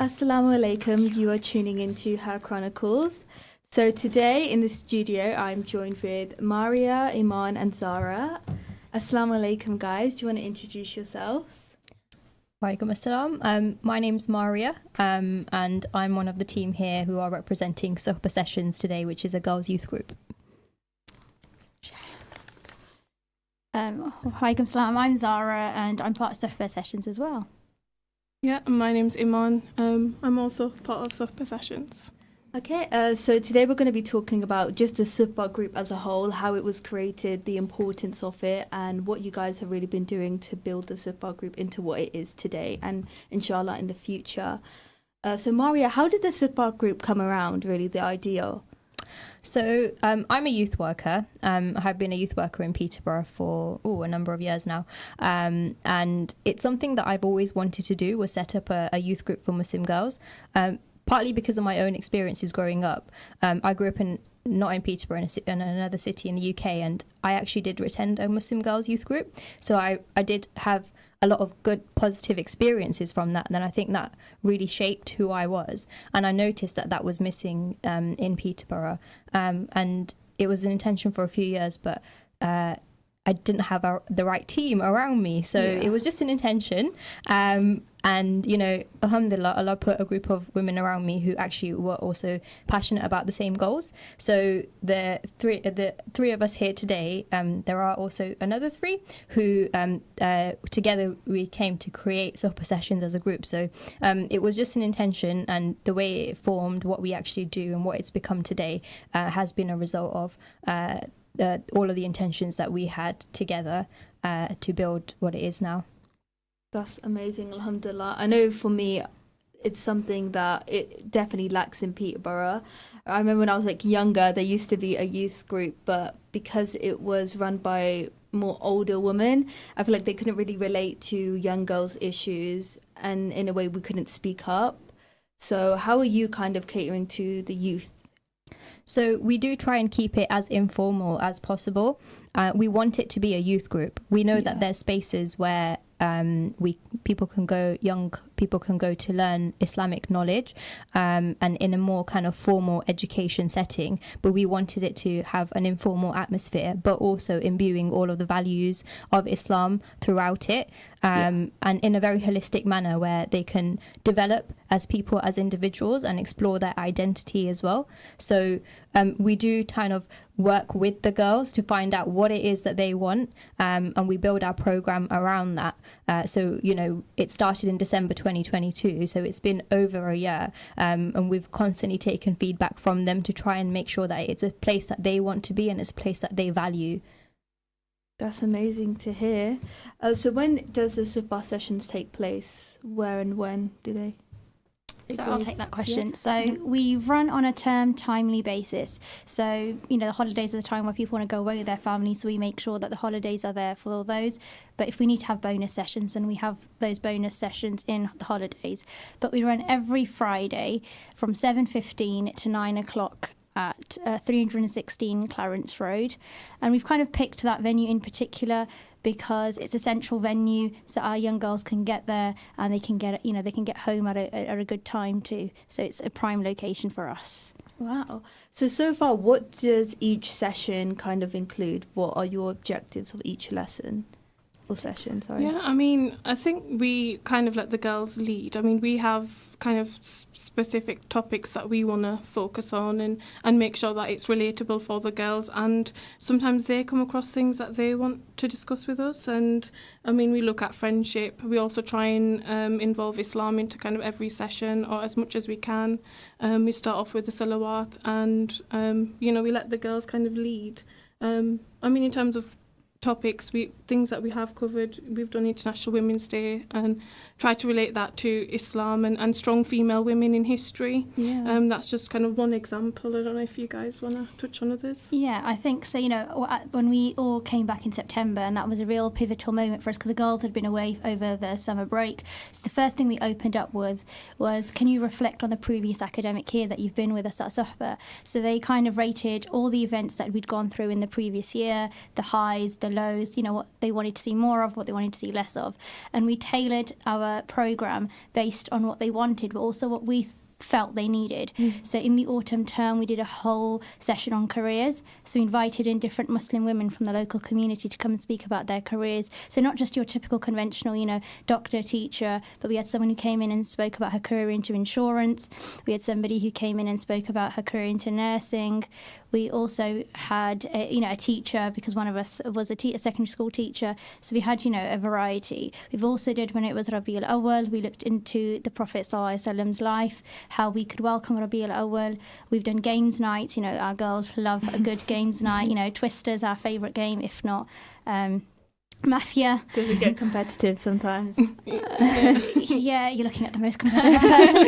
Assalamu alaikum, you are tuning into Her Chronicles. So today in the studio I'm joined with Maria, Iman and Zara. Assalamu alaikum guys, do you want to introduce yourselves? Walaikum assalam. My name's Maria and I'm one of the team here who are representing Sohba Sessions today, which is a girls' youth group. Walaikum salam, I'm Zara and I'm part of Sohba Sessions as well. Yeah, my name's Iman. I'm also part of Sohba Sessions. Okay, so today we're going to be talking about just the Suhba group as a whole, how it was created, the importance of it, and what you guys have really been doing to build the Suhba group into what it is today and inshallah in the future. So Maria, how did the Suhba group come around, really, the idea? So I'm a youth worker. I have been a youth worker in Peterborough for a number of years now. And it's something that I've always wanted to do, was set up a youth group for Muslim girls. Partly because of my own experiences growing up. I grew up not in Peterborough, in another city in the UK, and I actually did attend a Muslim girls youth group. So I did have a lot of good positive experiences from that, and then I think that really shaped who I was. And I noticed that was missing in Peterborough, and it was an intention for a few years, but I didn't have the right team around me, so it was just an intention. And you know, alhamdulillah, Allah put a group of women around me who actually were also passionate about the same goals. So the three of us here today, there are also another three who together we came to create Sohba Sessions as a group. So it was just an intention, and the way it formed, what we actually do and what it's become today has been a result of all of the intentions that we had together to build what it is now. That's amazing, alhamdulillah. I know for me, it's something that it definitely lacks in Peterborough. I remember when I was younger, there used to be a youth group, but because it was run by more older women, I feel like they couldn't really relate to young girls' issues, and in a way we couldn't speak up. So how are you kind of catering to the youth? So we do try and keep it as informal as possible. We want it to be a youth group. We know that there's spaces where young people can go to learn Islamic knowledge, and in a more kind of formal education setting, but we wanted it to have an informal atmosphere, but also imbuing all of the values of Islam throughout it, and in a very holistic manner where they can develop as people, as individuals, and explore their identity as well. So we do kind of work with the girls to find out what it is that they want, and we build our program around that. So, you know, it started in December 2022, so it's been over a year, and we've constantly taken feedback from them to try and make sure that it's a place that they want to be and it's a place that they value. That's amazing to hear. So when does the Suhba Sessions take place? Where and when do they? So I'll take that question. So we run on a term timely basis. So, you know, the holidays are the time where people want to go away with their families, so we make sure that the holidays are there for all those. But if we need to have bonus sessions, then we have those bonus sessions in the holidays. But we run every Friday from 7:15 to 9 o'clock at 316 Clarence Road. And we've kind of picked that venue in particular because it's a central venue, so our young girls can get there and they can get home at a good time too. So it's a prime location for us. Wow. So far, what does each session kind of include? What are your objectives of each lesson? Or session, sorry. Yeah, I mean, I think we kind of let the girls lead. I mean, we have kind of specific topics that we want to focus on and make sure that it's relatable for the girls, and sometimes they come across things that they want to discuss with us. And I mean, we look at friendship. We also try and involve Islam into kind of every session, or as much as we can. We start off with the salawat, and you know, we let the girls kind of lead. I mean, in terms of topics, things that we have covered, we've done International Women's Day and tried to relate that to Islam and strong female women in history. That's just kind of one example. I don't know if you guys want to touch on others. Yeah, I think so. You know, when we all came back in September, and that was a real pivotal moment for us because the girls had been away over the summer break. So the first thing we opened up with was, can you reflect on the previous academic year that you've been with us at Sohba? So they kind of rated all the events that we'd gone through in the previous year, the highs, the lows, what they wanted to see more of, what they wanted to see less of. And we tailored our programme based on what they wanted, but also what we felt they needed. So in the autumn term, we did a whole session on careers. So we invited in different Muslim women from the local community to come and speak about their careers. So not just your typical conventional, doctor, teacher, but we had someone who came in and spoke about her career into insurance. We had somebody who came in and spoke about her career into nursing. We also had, a teacher, because one of us was a secondary school teacher. So we had, a variety. We've also did, when it was Rabi al-Awwal, we looked into the Prophet ﷺ's life, how we could welcome Rabi al-Awwal. We've done games nights. Our girls love a good games night. Twister's our favourite game, if not Mafia. Does it get competitive sometimes? Yeah, you're looking at the most competitive person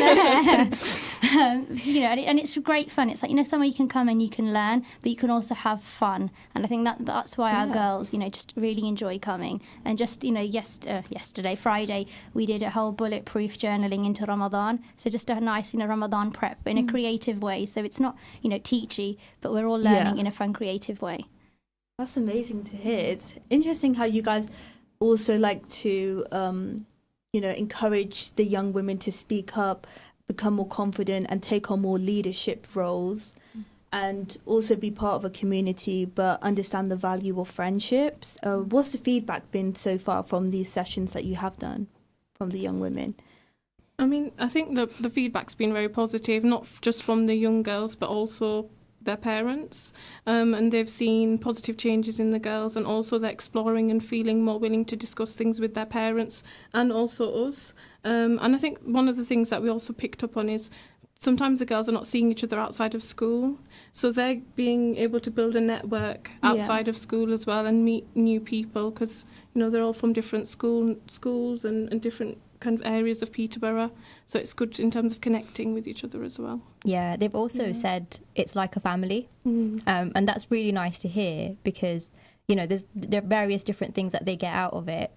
there. And it's great fun. It's like, somewhere you can come and you can learn, but you can also have fun. And I think that's why our girls, just really enjoy coming. And just, yesterday, Friday, we did a whole bulletproof journaling into Ramadan. So just a nice, Ramadan prep in a creative way. So it's not, teachy, but we're all learning in a fun, creative way. That's amazing to hear. It's interesting how you guys also like to, encourage the young women to speak up, become more confident and take on more leadership roles and also be part of a community, but understand the value of friendships. What's the feedback been so far from these sessions that you have done from the young women? I mean, I think the feedback's been very positive, not just from the young girls, but also their parents, and they've seen positive changes in the girls, and also they're exploring and feeling more willing to discuss things with their parents and also us. And I think one of the things that we also picked up on is sometimes the girls are not seeing each other outside of school, so they're being able to build a network outside of school as well and meet new people, because they're all from different schools and different kind of areas of Peterborough, so it's good in terms of connecting with each other as well. Yeah, they've also said it's like a family, and that's really nice to hear, because there are various different things that they get out of it.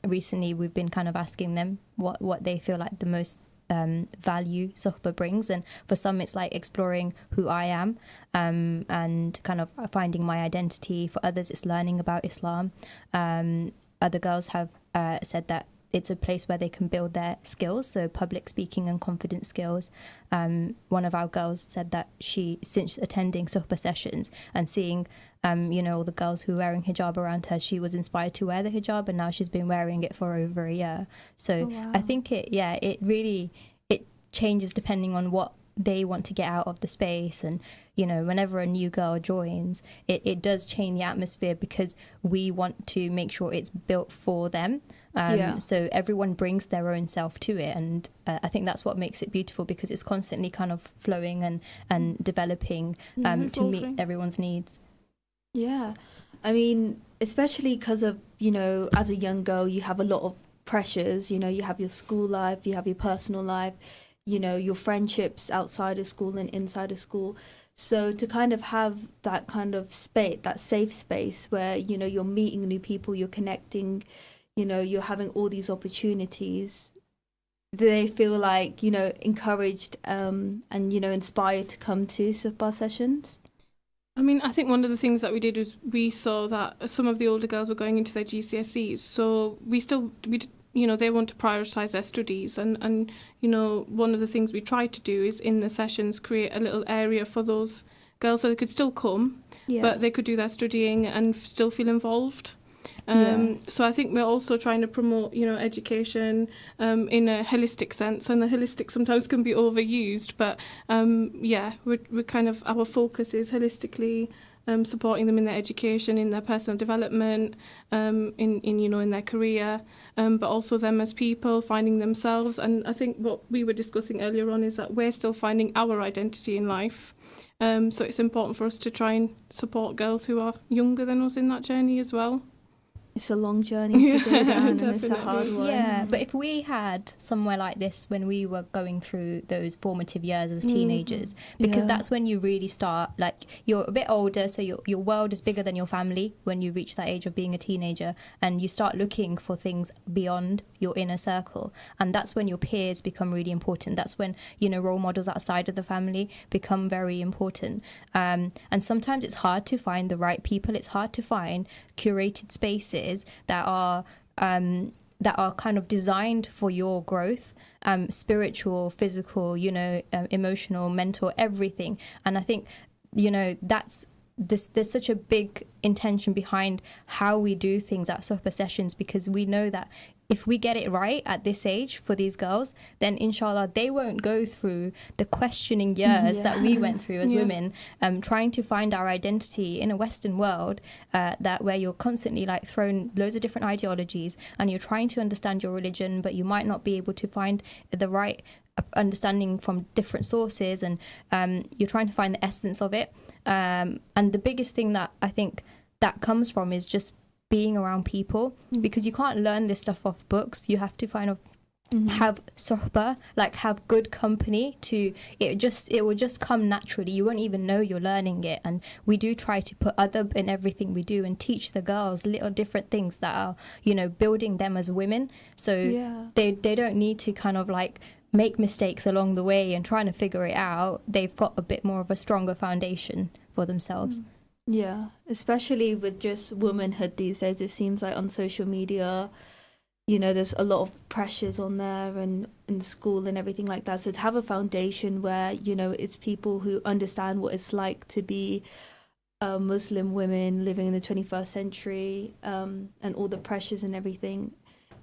Recently we've been kind of asking them what they feel like the most value Suhbah brings, and for some it's like exploring who I am and kind of finding my identity. For others it's learning about Islam. Other girls have said that it's a place where they can build their skills, so public speaking and confidence skills. One of our girls said that since attending Suhbah sessions and seeing all the girls who were wearing hijab around her, she was inspired to wear the hijab, and now she's been wearing it for over a year. So I think it really changes depending on what they want to get out of the space. And whenever a new girl joins, it does change the atmosphere, because we want to make sure it's built for them. So everyone brings their own self to it, and I think that's what makes it beautiful, because it's constantly kind of flowing and developing to meet everyone's needs. Yeah, I mean, especially because of, as a young girl, you have a lot of pressures. You have your school life, you have your personal life, your friendships outside of school and inside of school. So to kind of have that kind of space, that safe space where, you're meeting new people, you're connecting, you're having all these opportunities, do they feel like, encouraged and, inspired to come to Suhbah sessions? I mean, I think one of the things that we did was we saw that some of the older girls were going into their GCSEs, so they want to prioritise their studies, and one of the things we tried to do is in the sessions create a little area for those girls so they could still come, but they could do their studying and still feel involved. So I think we're also trying to promote, education in a holistic sense, and the holistic sometimes can be overused, but we're kind of, our focus is holistically supporting them in their education, in their personal development, in their career, but also them as people, finding themselves. And I think what we were discussing earlier on is that we're still finding our identity in life. So it's important for us to try and support girls who are younger than us in that journey as well. It's a long journey to go down, and it's a Definitely. hard one. Yeah, but if we had somewhere like this when we were going through those formative years as teenagers, because Yeah. that's when you really start, like, you're a bit older, so your world is bigger than your family when you reach that age of being a teenager, and you start looking for things beyond your inner circle, and that's when your peers become really important. That's when, you know, role models outside of the family become very important. And sometimes it's hard to find the right people. It's hard to find curated spaces that are kind of designed for your growth, spiritual, physical, you know, emotional, mental, everything. And I think, you know, there's such a big intention behind how we do things at Sohbah sessions, because we know that if we get it right at this age for these girls, then inshallah they won't go through the questioning years that we went through as women, trying to find our identity in a Western world, that where you're constantly like thrown loads of different ideologies, and you're trying to understand your religion, but you might not be able to find the right understanding from different sources, and you're trying to find the essence of it. And the biggest thing that I think that comes from is just being around people, because you can't learn this stuff off books. You have to have sohbah, like have good company it will just come naturally. You won't even know you're learning it. And we do try to put adab in everything we do and teach the girls little different things that are, you know, building them as women, so they don't need to kind of like make mistakes along the way and trying to figure it out. They've got a bit more of a stronger foundation for themselves. Yeah, especially with just womanhood these days. It seems like on social media, you know, there's a lot of pressures on there and in school and everything like that. So to have a foundation where, you know, it's people who understand what it's like to be Muslim women living in the 21st century, and all the pressures and everything,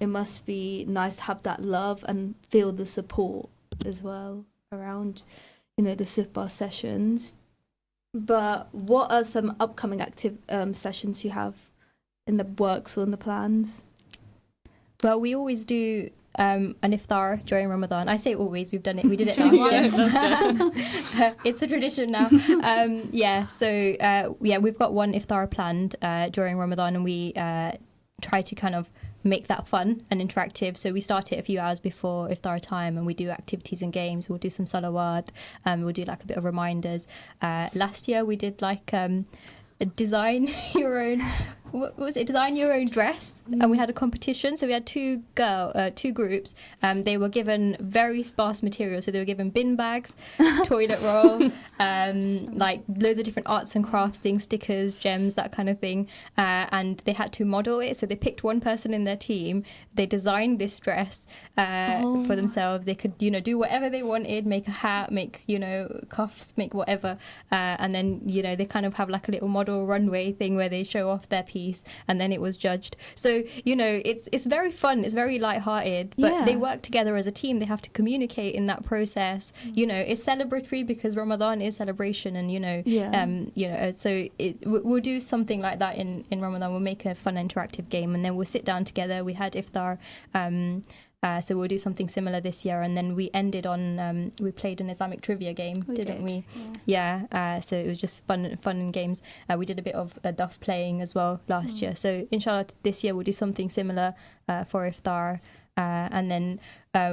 it must be nice to have that love and feel the support as well around, you know, the Suhbah sessions. But what are some upcoming active sessions you have in the works or in the plans? Well, we always do an iftar during Ramadan. I say always, we did it last year. It's a tradition now. We've got one iftar planned during Ramadan, and we try to kind of make that fun and interactive. So we start it a few hours before iftar time, and we do activities and games. We'll do some salawat, we'll do like a bit of reminders. Last year we did like design your own design your own dress, and we had a competition. So we had two groups. They were given very sparse materials, so they were given bin bags, toilet roll, like loads of different arts and crafts things, stickers, gems, that kind of thing, and they had to model it. So they picked one person in their team, they designed this dress for themselves. They could, you know, do whatever they wanted, make a hat, make, you know, cuffs, make whatever, and then, you know, they kind of have like a little model runway thing where they show off their piece, and then it was judged. So, you know, it's very fun, it's very lighthearted, but they work together as a team. They have to communicate in that process. You know, it's celebratory because Ramadan is celebration, and so we'll do something like that in Ramadan. We'll make a fun interactive game, and then we'll sit down together. We had iftar, so we'll do something similar this year, and then we ended on we played an Islamic trivia game, didn't we? So it was just fun and games. We did a bit of duff playing as well last year, so inshallah this year we'll do something similar for iftar, and then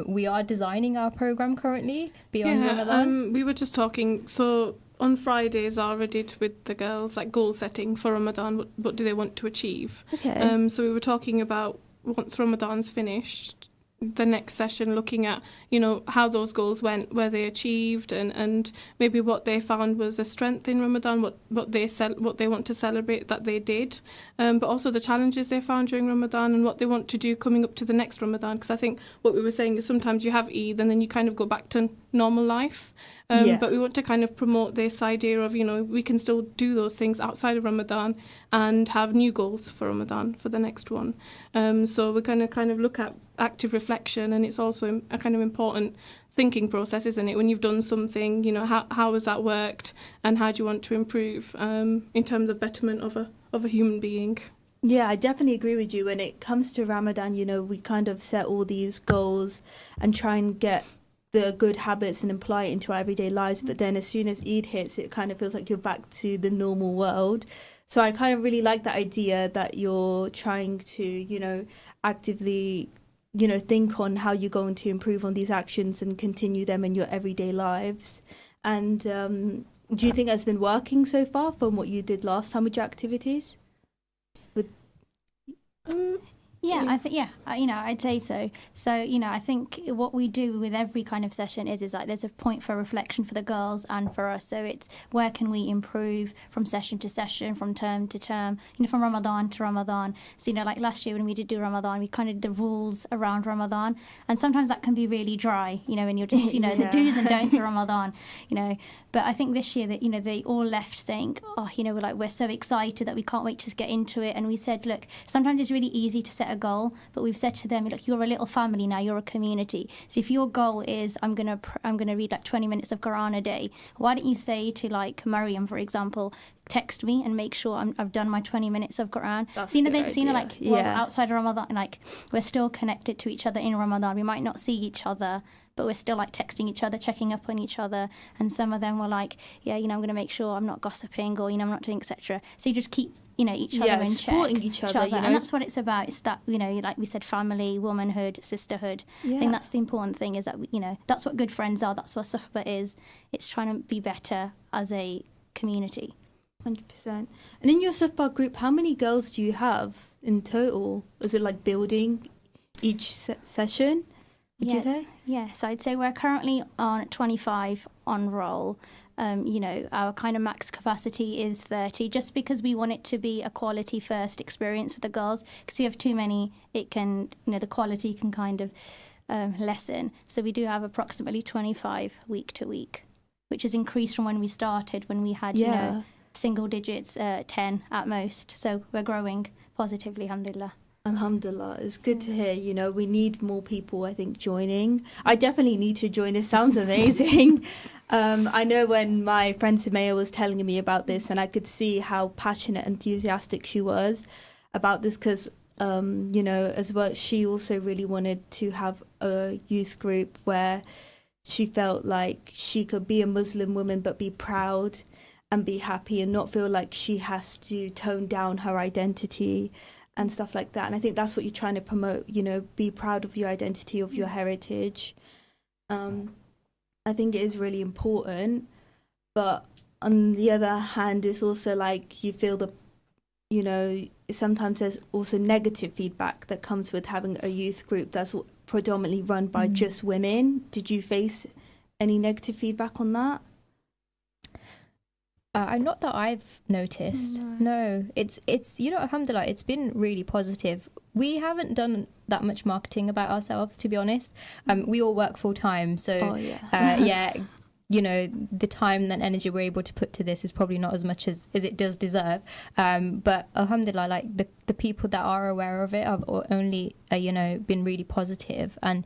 we are designing our program currently beyond Ramadan. We were just talking, so on Fridays I already did with the girls like goal setting for Ramadan. What do they want to achieve? So we were talking about, once Ramadan's finished, the next session, looking at, you know, how those goals went, where they achieved, and maybe what they found was a strength in Ramadan, what they want to celebrate that they did, but also the challenges they found during Ramadan and what they want to do coming up to the next Ramadan. Because I think what we were saying is sometimes you have Eid and then you kind of go back to normal life. But we want to kind of promote this idea of, you know, we can still do those things outside of Ramadan and have new goals for Ramadan for the next one. So we're going to kind of look at active reflection, and it's also a kind of important thinking process, isn't it? When you've done something, you know, how has that worked, and how do you want to improve in terms of betterment of a human being? Yeah, I definitely agree with you. When it comes to Ramadan, you know, we kind of set all these goals and try and get the good habits and apply it into our everyday lives, but then as soon as Eid hits, it kind of feels like you're back to the normal world. So I kind of really like the idea that you're trying to, actively, think on how you're going to improve on these actions and continue them in your everyday lives. And do you think that's been working so far from what you did last time with your activities? Yeah, I think I'd say so. So I think what we do with every kind of session is like there's a point for reflection for the girls and for us. So it's where can we improve from session to session, from term to term, from Ramadan to Ramadan. So like last year when we did do Ramadan, we kind of did the rules around Ramadan, and sometimes that can be really dry, and you're just the do's and don'ts of Ramadan, But I think this year that they all left saying, we're so excited that we can't wait to get into it. And we said, look, sometimes it's really easy to set a goal, but we've said to them, look, you're a little family now, you're a community. So if your goal is I'm gonna read like 20 minutes of Quran a day, why don't you say to like Mariam, for example, text me and make sure I've done my 20 minutes of Quran. That's Outside of Ramadan, like we're still connected to each other in Ramadan. We might not see each other, but we're still like texting each other, checking up on each other. And some of them were like, I'm going to make sure I'm not gossiping or, I'm not doing, etc. So you just keep, each other in check. Supporting each other, And that's what it's about. It's that, like we said, family, womanhood, sisterhood. Yeah. I think that's the important thing is that, that's what good friends are. That's what suhbah is. It's trying to be better as a community. 100%. And in your suhbah group, how many girls do you have in total? Is it like building each session? Would you say? Yeah, so I'd say we're currently on 25 on roll. Our kind of max capacity is 30, just because we want it to be a quality first experience for the girls. Because if you have too many, it can, the quality can kind of lessen. So we do have approximately 25 week to week, which has increased from when we started, when we had, single digits, 10 at most. So we're growing positively, alhamdulillah. Alhamdulillah, it's good to hear. We need more people, I think, joining. I definitely need to join. It sounds amazing. I know when my friend Samaya was telling me about this, and I could see how passionate, enthusiastic she was about this, because, as well, she also really wanted to have a youth group where she felt like she could be a Muslim woman but be proud and be happy and not feel like she has to tone down her identity and stuff like that. And I think that's what you're trying to promote, be proud of your identity, of your heritage. I think it is really important. But on the other hand, it's also like you feel sometimes there's also negative feedback that comes with having a youth group that's predominantly run by just women. Did you face any negative feedback on that? Not that I've noticed. No. It's alhamdulillah, it's been really positive. We haven't done that much marketing about ourselves, to be honest. We all work full time, so the time and energy we're able to put to this is probably not as much as it does deserve. But alhamdulillah, like the people that are aware of it have only been really positive. And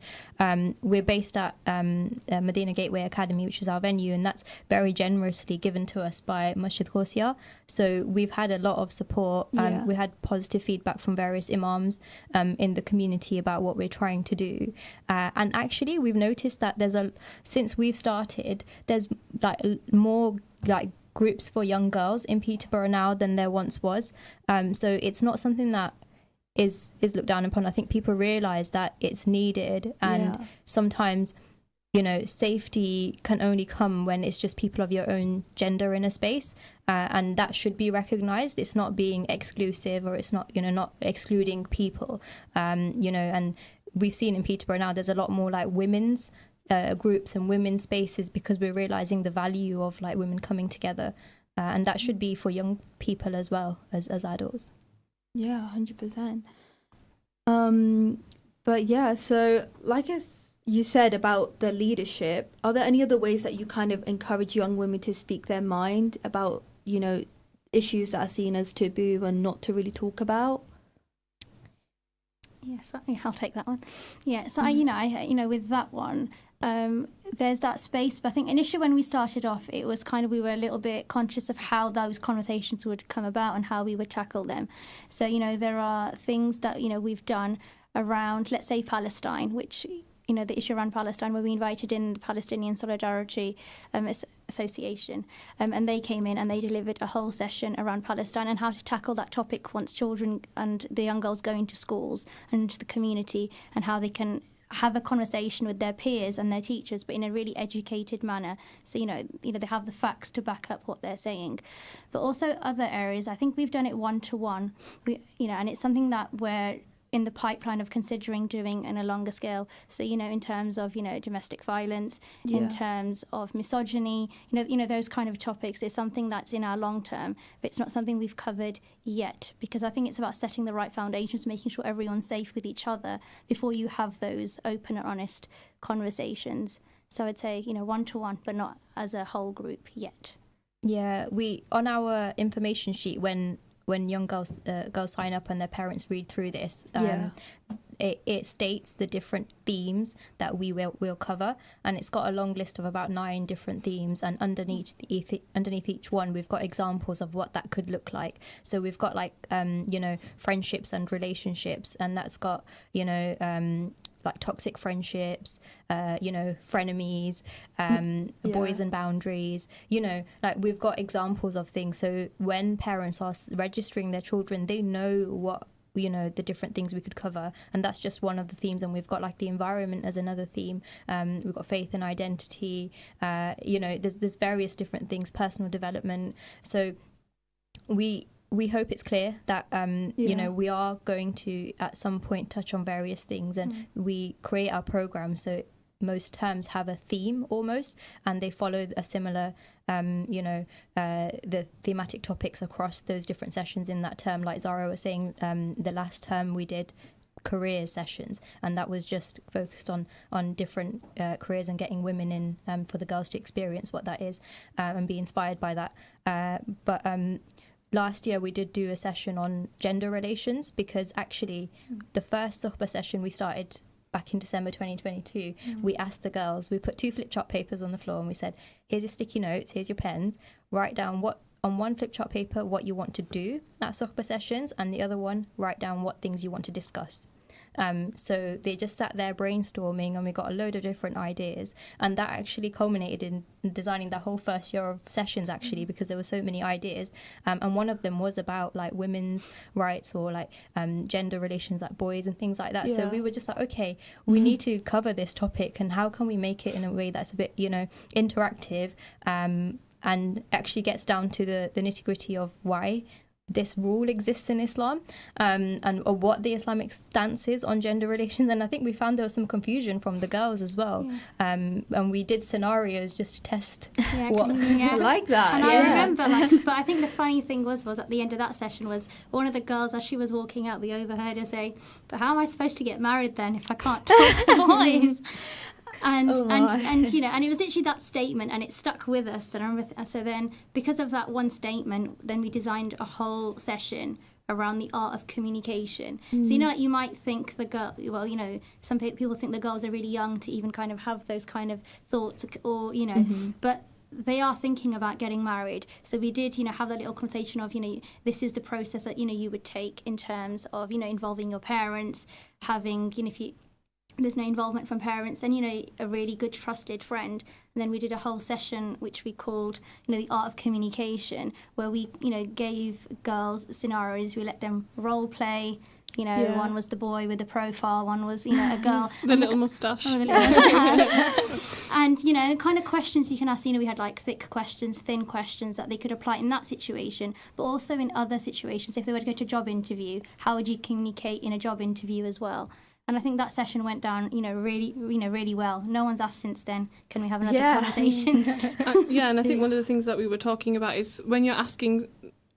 we're based at Medina Gateway Academy, which is our venue, and that's very generously given to us by Masjid Khosia. So we've had a lot of support. We had positive feedback from various imams in the community about what we're trying to do. And actually, we've noticed that since we've started, there's like more like groups for young girls in Peterborough now than there once was. So it's not something that is looked down upon. I think people realize that it's needed, and sometimes safety can only come when it's just people of your own gender in a space, and that should be recognized. It's not being exclusive, or it's not not excluding people, and we've seen in Peterborough now there's a lot more like women's groups and women's spaces, because we're realizing the value of like women coming together, and that should be for young people as well as adults. 100%. But yeah, so like you said about the leadership, are there any other ways that you kind of encourage young women to speak their mind about issues that are seen as taboo and not to really talk about? Yes, I'll take that one. Yeah, so I with that one, there's that space. But I think initially when we started off, it was kind of, we were a little bit conscious of how those conversations would come about and how we would tackle them. So, there are things that, we've done around, let's say, Palestine, which, the issue around Palestine, where we invited in the Palestinian Solidarity Association, and they came in and they delivered a whole session around Palestine and how to tackle that topic once children and the young girls go into schools and into the community, and how they can have a conversation with their peers and their teachers, but in a really educated manner. So, they have the facts to back up what they're saying. But also other areas, I think we've done it one-to-one, and it's something that we're in the pipeline of considering doing on a longer scale. So, in terms of, domestic violence, in terms of misogyny, those kind of topics is something that's in our long term, but it's not something we've covered yet, because I think it's about setting the right foundations, making sure everyone's safe with each other before you have those open and honest conversations. So I'd say, one-to-one, but not as a whole group yet. Yeah, we, on our information sheet, when young girls sign up and their parents read through this, it states the different themes that we will cover, and it's got a long list of about 9 different themes, and underneath each one we've got examples of what that could look like. So we've got friendships and relationships, and that's got like toxic friendships, frenemies, boys and boundaries, we've got examples of things. So when parents are registering their children, they know what, the different things we could cover. And that's just one of the themes. And we've got like the environment as another theme. We've got faith and identity, there's various different things, personal development. So we hope it's clear that, we are going to at some point touch on various things, and we create our program so most terms have a theme almost, and they follow a similar, the thematic topics across those different sessions in that term. Like Zara was saying, the last term we did career sessions, and that was just focused on different careers and getting women in, for the girls to experience what that is, and be inspired by that. But last year we did do a session on gender relations, because actually the first Suhbah session we started back in December 2022, we asked the girls, we put 2 flip chart papers on the floor and we said, here's your sticky notes, here's your pens, write down on one flip chart paper what you want to do at Suhbah sessions, and the other one write down what things you want to discuss. So they just sat there brainstorming, and we got a load of different ideas, and that actually culminated in designing the whole first year of sessions, actually, because there were so many ideas, and one of them was about like women's rights, or like gender relations, like boys and things like that. So we were just like, okay, we need to cover this topic, and how can we make it in a way that's a bit interactive, and actually gets down to the nitty-gritty of why this rule exists in Islam, and what the Islamic stance is on gender relations. And I think we found there was some confusion from the girls as well, and we did scenarios just to test what I like that. And I remember, but I think the funny thing was at the end of that session was one of the girls, as she was walking out, we overheard her say, but how am I supposed to get married then if I can't talk to boys? And it was literally that statement, and it stuck with us. And I remember, so then because of that one statement, then we designed a whole session around the art of communication. So you might think the girl, some people think the girls are really young to even kind of have those kind of thoughts, or but they are thinking about getting married. So we did, have that little conversation of, this is the process that, you would take in terms of, involving your parents, having, if there's no involvement from parents, then, a really good trusted friend. And then we did a whole session which we called, the art of communication, where we, gave girls scenarios. We let them role play. One was the boy with the profile, one was, a girl. The little moustache. Oh, the little moustache. And, the kind of questions you can ask, we had like thick questions, thin questions that they could apply in that situation, but also in other situations. If they were to go to a job interview, how would you communicate in a job interview as well? And I think that session went down, really well. No one's asked since then, can we have another conversation? And I think one of the things that we were talking about is when you're asking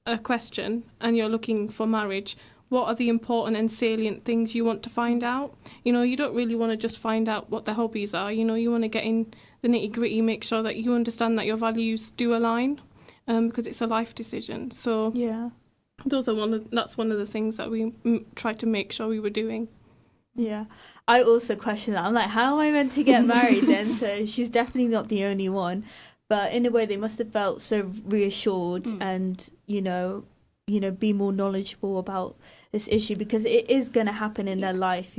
a question and you're looking for marriage, what are the important and salient things you want to find out? You don't really want to just find out what their hobbies are. You want to get in the nitty-gritty, make sure that you understand that your values do align, because it's a life decision. So that's one of the things that we tried to make sure we were doing. Yeah, I also question that. I'm like, how am I meant to get married then? So she's definitely not the only one. But in a way, they must have felt so reassured and, be more knowledgeable about this issue, because it is going to happen in their life.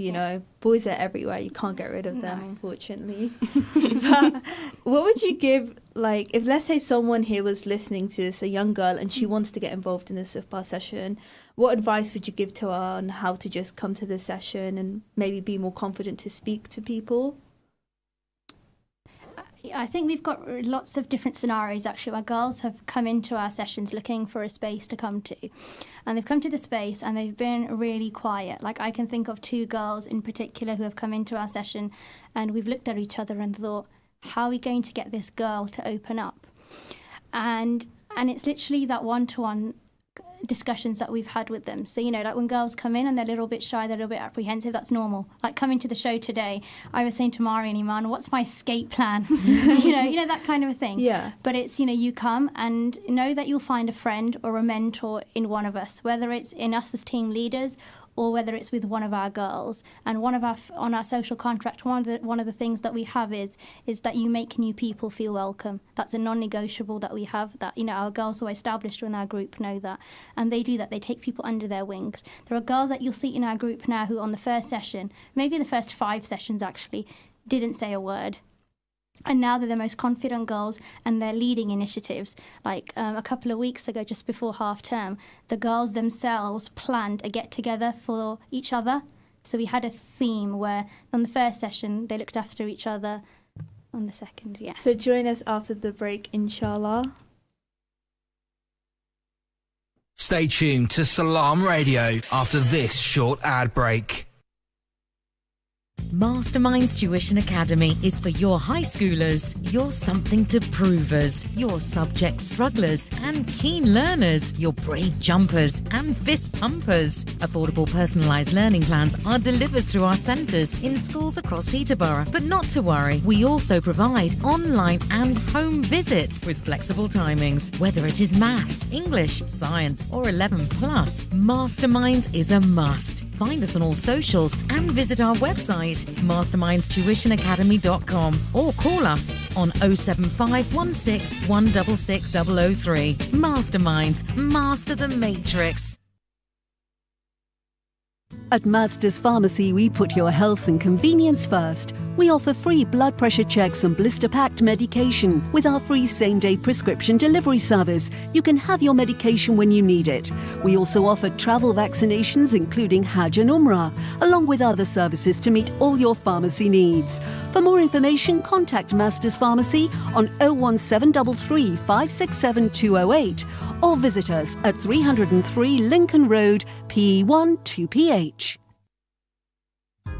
Boys are everywhere. You can't get rid of them, unfortunately. But what would you give like, if let's say someone here was listening to this, a young girl, and she wants to get involved in the Sufbar session, what advice would you give to her on how to just come to the session and maybe be more confident to speak to people? I think we've got lots of different scenarios actually where girls have come into our sessions looking for a space to come to, and they've come to the space and they've been really quiet. Like, I can think of 2 girls in particular who have come into our session, and we've looked at each other and thought, how are we going to get this girl to open up? And it's literally that one-to-one discussions that we've had with them. So, you know, like when girls come in and they're a little bit shy, they're a little bit apprehensive, that's normal. Like coming to the show today, I was saying to Mari and Iman, what's my escape plan? you know, that kind of a thing. Yeah. But it's, you know, you come and know that you'll find a friend or a mentor in one of us, whether it's in us as team leaders or whether it's with one of our girls. And on our social contract, one of the things that we have is that you make new people feel welcome. That's a non-negotiable that we have, that, you know, our girls who are established in our group know that. And they do that. They take people under their wings. There are girls that you'll see in our group now who on the first session, maybe the first 5 sessions actually, didn't say a word. And now they're the most confident girls and they're leading initiatives. Like a couple of weeks ago, just before half term, the girls themselves planned a get-together for each other. So we had a theme where on the first session, they looked after each other. On the second, yeah. So join us after the break, inshallah. Stay tuned to Salam Radio after this short ad break. Masterminds Tuition Academy is for your high schoolers, your something to provers, your subject strugglers and keen learners, your brave jumpers and fist pumpers. Affordable personalised learning plans are delivered through our centres in schools across Peterborough. But not to worry, we also provide online and home visits with flexible timings. Whether it is maths, English, science or 11+, Masterminds is a must. Find us on all socials and visit our website mastermindstuitionacademy.com or call us on 075 16 166 003. Masterminds, master the matrix. At Master's Pharmacy, we put your health and convenience first. We offer free blood pressure checks and blister-packed medication. With our free same-day prescription delivery service, you can have your medication when you need it. We also offer travel vaccinations, including Hajj and Umrah, along with other services to meet all your pharmacy needs. For more information, contact Master's Pharmacy on 01733 567 208 or visit us at 303 Lincoln Road, PE1 2PH.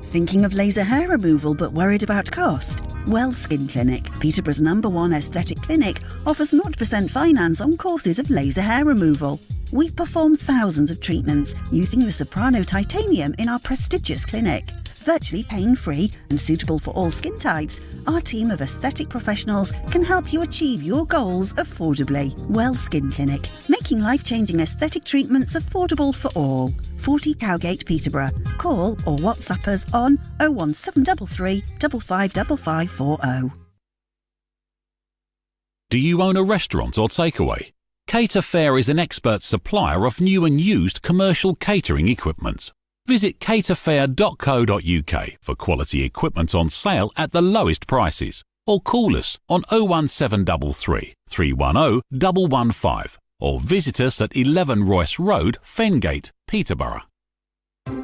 Thinking of laser hair removal but worried about cost? Well Skin Clinic, Peterborough's #1 aesthetic clinic, offers 0% finance on courses of laser hair removal. We perform thousands of treatments using the Soprano titanium in our prestigious clinic. Virtually pain-free and suitable for all skin types, our team of aesthetic professionals can help you achieve your goals affordably. Well Skin Clinic, making life-changing aesthetic treatments affordable for all. 40 Cowgate, Peterborough. Call or WhatsApp us on 01733 555540. Do you own a restaurant or takeaway? Cater Fair is an expert supplier of new and used commercial catering equipment. Visit caterfair.co.uk for quality equipment on sale at the lowest prices, or call us on 01733 310 115 or visit us at 11 Royce Road, Fengate, Peterborough.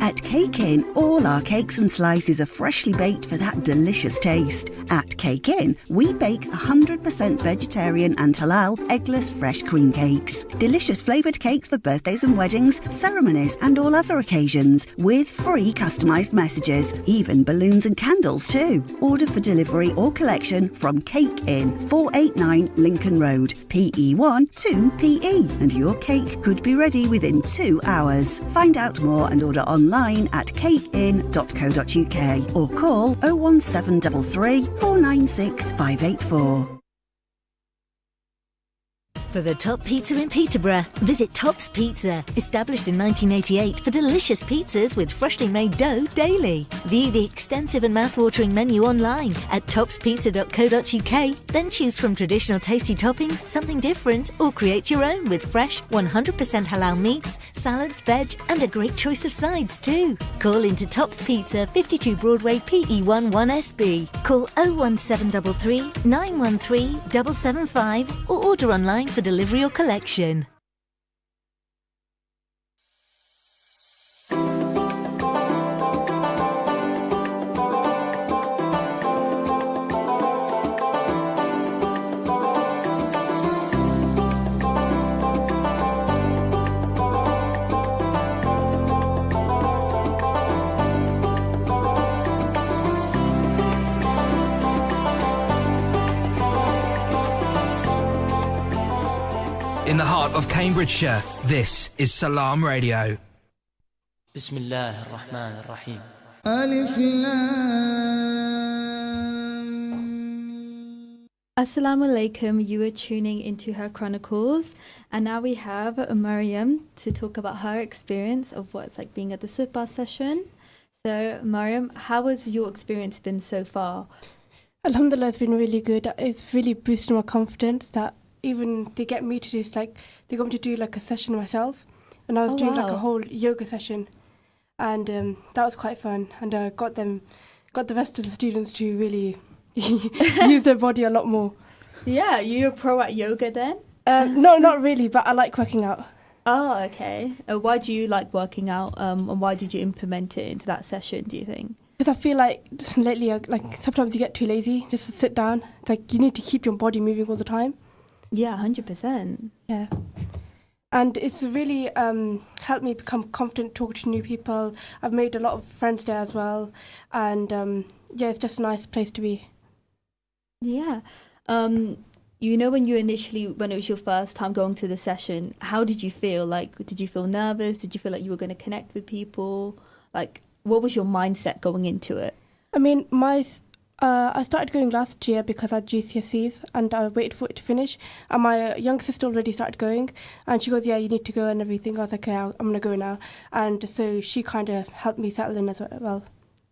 At Cake Inn, all our cakes and slices are freshly baked for that delicious taste. At Cake Inn, we bake 100% vegetarian and halal eggless fresh queen cakes. Delicious flavoured cakes for birthdays and weddings, ceremonies and all other occasions, with free customised messages, even balloons and candles too. Order for delivery or collection from Cake Inn, 489 Lincoln Road, PE1 2PE, and your cake could be ready within 2 hours. Find out more and order online at cakeinn.co.uk or call 01733 496 584. For the top pizza in Peterborough, visit Tops Pizza, established in 1988 for delicious pizzas with freshly made dough daily. View the extensive and mouth-watering menu online at topspizza.co.uk, then choose from traditional tasty toppings, something different, or create your own with fresh 100% halal meats, salads, veg, and a great choice of sides too. Call into Tops Pizza, 52 Broadway, PE1 1SB. Call 01733 913 775 or order online for delivery or collection. In the heart of Cambridgeshire, this is Salam Radio. Bismillah ar-Rahman ar-Rahim. Alif Assalamu alaikum, you are tuning into her Chronicles, and now we have Mariam to talk about her experience of what it's like being at the Subah session. So Mariam, how has your experience been so far? Alhamdulillah, it's been really good. It's really boosted my confidence that even they get me to do, like, they got me to do like a session myself, and I was doing like a whole yoga session, and that was quite fun, and I got the rest of the students to really use their body a lot more. Yeah, you're a pro at yoga then? No, not really, but I like working out. Oh, okay. Why do you like working out, and why did you implement it into that session, do you think? Because I feel like just lately, like sometimes you get too lazy just to sit down. Like you need to keep your body moving all the time. Yeah, 100%. Yeah. And it's really helped me become confident talking to new people. I've made a lot of friends there as well. And yeah, it's just a nice place to be. Yeah. You know, when it was your first time going to the session, how did you feel? Like, did you feel nervous? Did you feel like you were going to connect with people? Like, what was your mindset going into it? I mean, I started going last year because I had GCSEs and I waited for it to finish. And my young sister already started going, and she goes, "Yeah, you need to go and everything." I was like, "Okay, I'm going to go now." And so she kind of helped me settle in as well.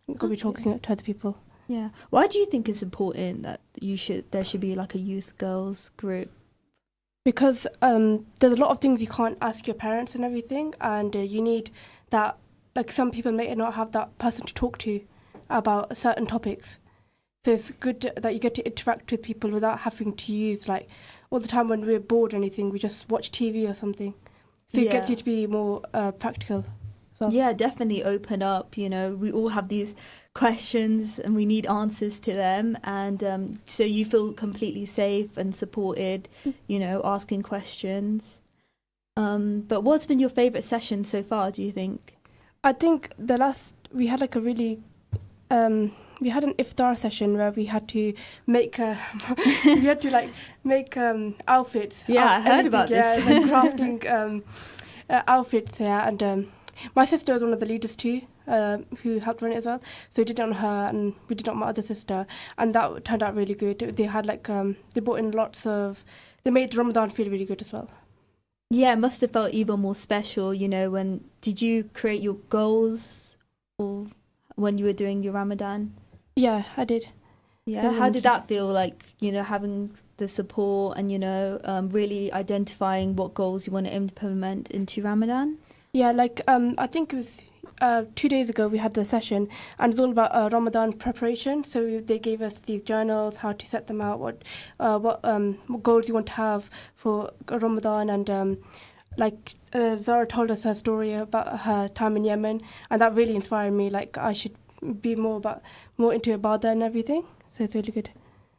I'm going to be talking to other people. Yeah. Why do you think it's important that there should be like a youth girls group? Because there's a lot of things you can't ask your parents and everything, and you need that. Like, some people may not have that person to talk to about certain topics. So it's good that you get to interact with people without having to use, like, all the time when we're bored or anything, we just watch TV or something. So it gets you to be more practical. So. Yeah, definitely open up. You know, we all have these questions and we need answers to them. And so you feel completely safe and supported, you know, asking questions. But what's been your favourite session so far, do you think? I think we had like a really, we had an iftar session where we had to make, outfits. Yeah, I heard about this. Yeah, like crafting outfits, yeah. And my sister was one of the leaders too, who helped run it as well. So we did it on her and we did it on my other sister. And that turned out really good. They had like, they brought in they made Ramadan feel really good as well. Yeah, it must have felt even more special, you know, did you create your goals or when you were doing your Ramadan? Yeah, I did. Yeah, how did that feel, like, you know, having the support and, you know, really identifying what goals you want to implement into Ramadan? Yeah, like, I think it was 2 days ago we had the session, and it's all about Ramadan preparation. So they gave us these journals, how to set them out, what goals you want to have for Ramadan, and Zara told us her story about her time in Yemen, and that really inspired me. Like, I should be more into Ibadah and everything. So it's really good.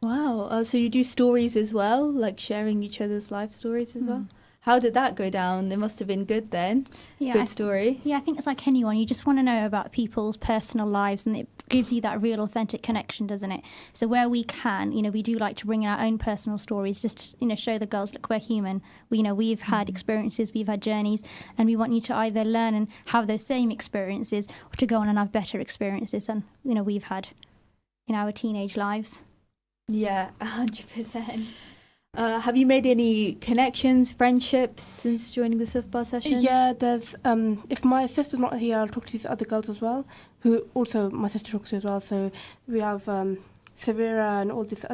Wow. So you do stories as well, like sharing each other's life stories as well? How did that go down? It must have been good then. Yeah, good story. Yeah, I think it's like anyone. You just want to know about people's personal lives, and it gives you that real authentic connection, doesn't it? So where we can, you know, we do like to bring in our own personal stories, just to, you know, show the girls, look, we're human. We've had experiences, we've had journeys, and we want you to either learn and have those same experiences, or to go on and have better experiences than, you know, we've had in our teenage lives. Yeah, 100%. Have you made any connections, friendships since joining the softball session? Yeah, there's if my sister's not here, I'll talk to these other girls as well, who also my sister talks to as well. So we have Severa and all these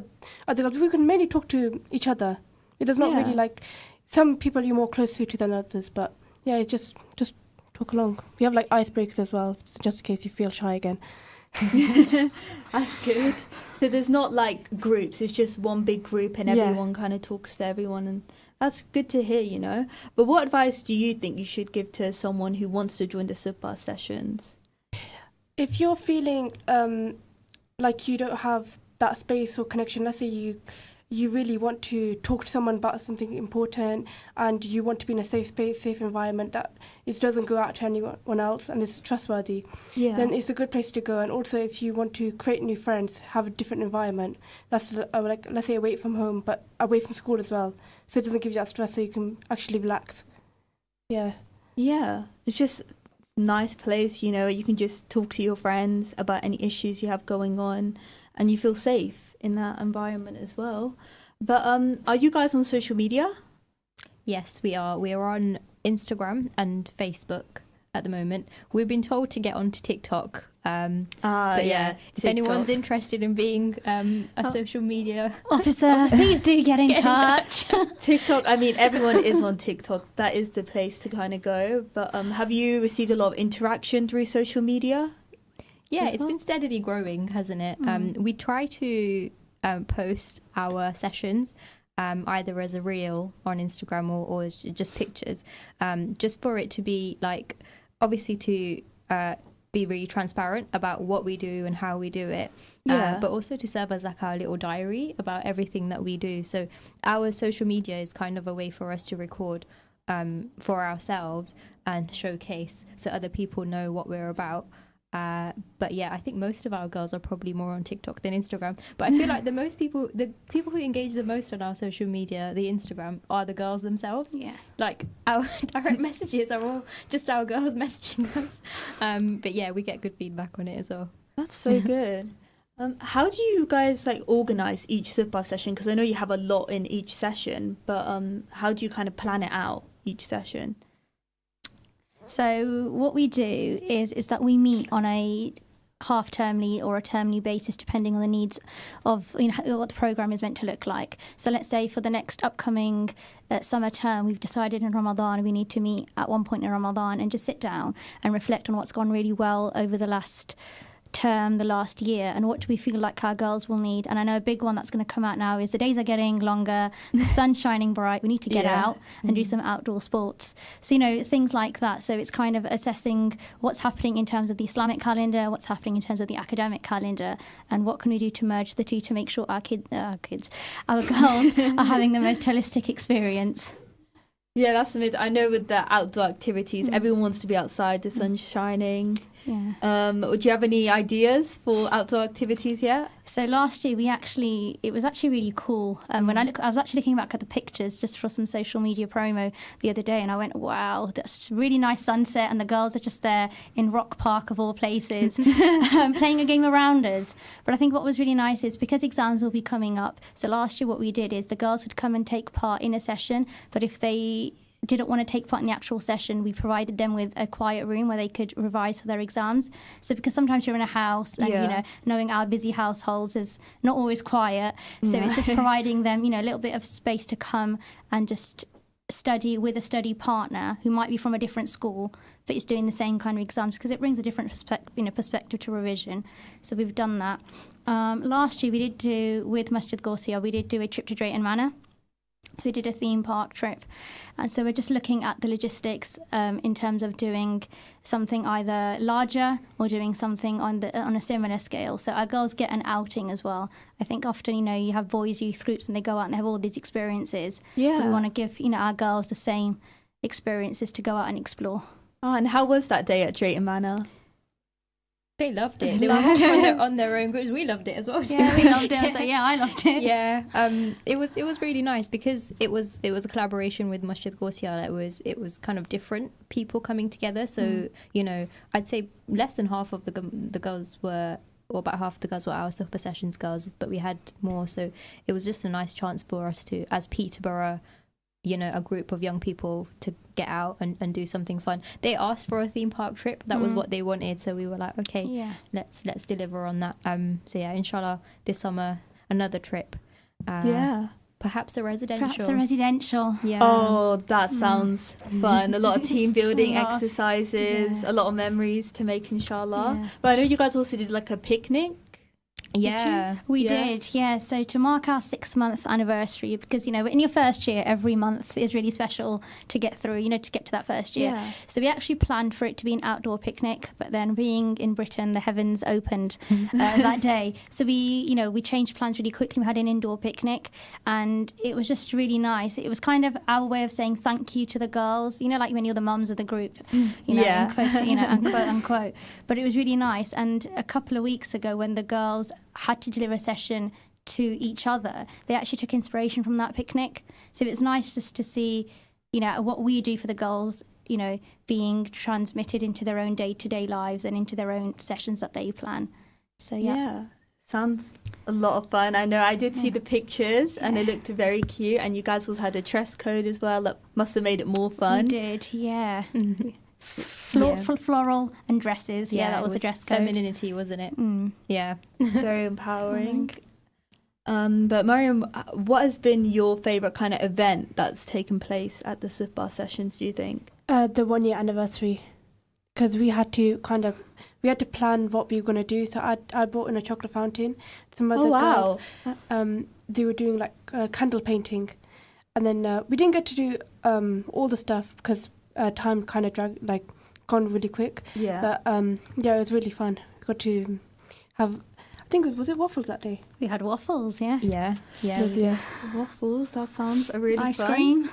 other girls. We can mainly talk to each other. It does not really like some people you're more close to than others, but yeah, it's just talk along. We have like icebreakers as well, just in case you feel shy again. That's good. So there's not like groups, it's just one big group and everyone kind of talks to everyone, and that's good to hear, you know. But what advice do you think you should give to someone who wants to join the Subbar sessions? If you're feeling like you don't have that space or connection, let's say you really want to talk to someone about something important and you want to be in a safe space, safe environment that it doesn't go out to anyone else and is trustworthy, then it's a good place to go. And also if you want to create new friends, have a different environment, that's like, let's say away from home, but away from school as well. So it doesn't give you that stress, so you can actually relax. Yeah. Yeah, it's just a nice place, you know, you can just talk to your friends about any issues you have going on and you feel safe in that environment as well. But are you guys on social media? Yes, we are. We are on Instagram and Facebook at the moment. We've been told to get onto TikTok. But yeah, if anyone's interested in being a social media officer, please do get in touch. TikTok, I mean, everyone is on TikTok. That is the place to kind of go. But have you received a lot of interaction through social media? Yeah, it's been steadily growing, hasn't it? We try to post our sessions either as a reel on Instagram or as just pictures, just for it to be like, obviously to be really transparent about what we do and how we do it, but also to serve as like our little diary about everything that we do. So our social media is kind of a way for us to record for ourselves and showcase so other people know what we're about. But yeah, I think most of our girls are probably more on TikTok than Instagram. But I feel like the people who engage the most on our social media, the Instagram, are the girls themselves. Yeah. Like our direct messages are all just our girls messaging us. But yeah, we get good feedback on it as well. That's so good. How do you guys like organize each Subbar session? Because I know you have a lot in each session, but how do you kind of plan it out each session? So what we do is that we meet on a half-termly or a termly basis, depending on the needs of what the program is meant to look like. So let's say for the next upcoming summer term, we've decided in Ramadan we need to meet at one point in Ramadan and just sit down and reflect on what's gone really well over the last term, the last year, and what do we feel like our girls will need. And I know a big one that's going to come out now is the days are getting longer, the sun's shining bright, we need to get out and do some outdoor sports. So things like that. So it's kind of assessing what's happening in terms of the Islamic calendar, what's happening in terms of the academic calendar, and what can we do to merge the two to make sure our girls are having the most holistic experience. Yeah, that's amazing. I know with the outdoor activities, everyone wants to be outside, the sun's shining. Yeah. Do you have any ideas for outdoor activities yet? So last year it was actually really cool. When I was actually looking back at the pictures just for some social media promo the other day, and I went, wow, that's a really nice sunset, and the girls are just there in Rock Park of all places, playing a game around us. But I think what was really nice is because exams will be coming up. So last year what we did is the girls would come and take part in a session, but if they didn't want to take part in the actual session, we provided them with a quiet room where they could revise for their exams. So because sometimes you're in a house and, knowing our busy households is not always quiet. So it's just providing them, a little bit of space to come and just study with a study partner who might be from a different school, but is doing the same kind of exams, because it brings a different perspective to revision. So we've done that. Last year we did do, with Masjid Gausia, we did do a trip to Drayton Manor. So we did a theme park trip. And so we're just looking at the logistics in terms of doing something either larger or doing something on a similar scale. So our girls get an outing as well. I think often, you have boys' youth groups and they go out and they have all these experiences. Yeah. But we want to give, our girls the same experiences to go out and explore. Oh, and how was that day at Drayton Manor? They loved it. They were on their own groups. We loved it as well. Yeah, we loved it. I was like, I loved it. Yeah, it was really nice because it was a collaboration with Masjid Gausia. It was kind of different people coming together. So I'd say less than half of the girls were or about half the girls were our Suhba Sessions girls, but we had more. So it was just a nice chance for us to, as Peterborough, you know, a group of young people to get out and do something fun. They asked for a theme park trip. That was what they wanted. So we were like, okay, let's deliver on that. So yeah, inshallah, this summer, another trip. Perhaps a residential. Yeah. Oh, that sounds fun. A lot of team building exercises, a lot of memories to make, inshallah. Yeah. But I know you guys also did like a picnic. Yeah, we did. So to mark our 6-month anniversary, because you know, in your first year, every month is really special to get through. You know, to get to that first year. Yeah. So we actually planned for it to be an outdoor picnic, but then being in Britain, the heavens opened that day. So we changed plans really quickly. We had an indoor picnic, and it was just really nice. It was kind of our way of saying thank you to the girls. You know, like when you're the mums of the group. You know, unquote unquote. But it was really nice. And a couple of weeks ago, when the girls had to deliver a session to each other, they actually took inspiration from that picnic. So it's nice just to see, you know, what we do for the girls, you know, being transmitted into their own day-to-day lives and into their own sessions that they plan. So yeah. Sounds a lot of fun. I know I did see the pictures and it looked very cute, and you guys also had a dress code as well. That must have made it more fun. We did, yeah. Floral and dresses. Yeah, that was the dress code. Femininity, wasn't it? Yeah. Very empowering. But Mariam, what has been your favourite kind of event that's taken place at the Suhba Sessions, do you think? The 1-year anniversary, because we had to plan what we were going to do. So I brought in a chocolate fountain. Some other girls, they were doing like candle painting, and then we didn't get to do all the stuff because time kind of gone really quick. But it was really fun. We got to have, I think was it waffles that day? We had waffles, yeah. Waffles, that sounds really ice fun. Cream.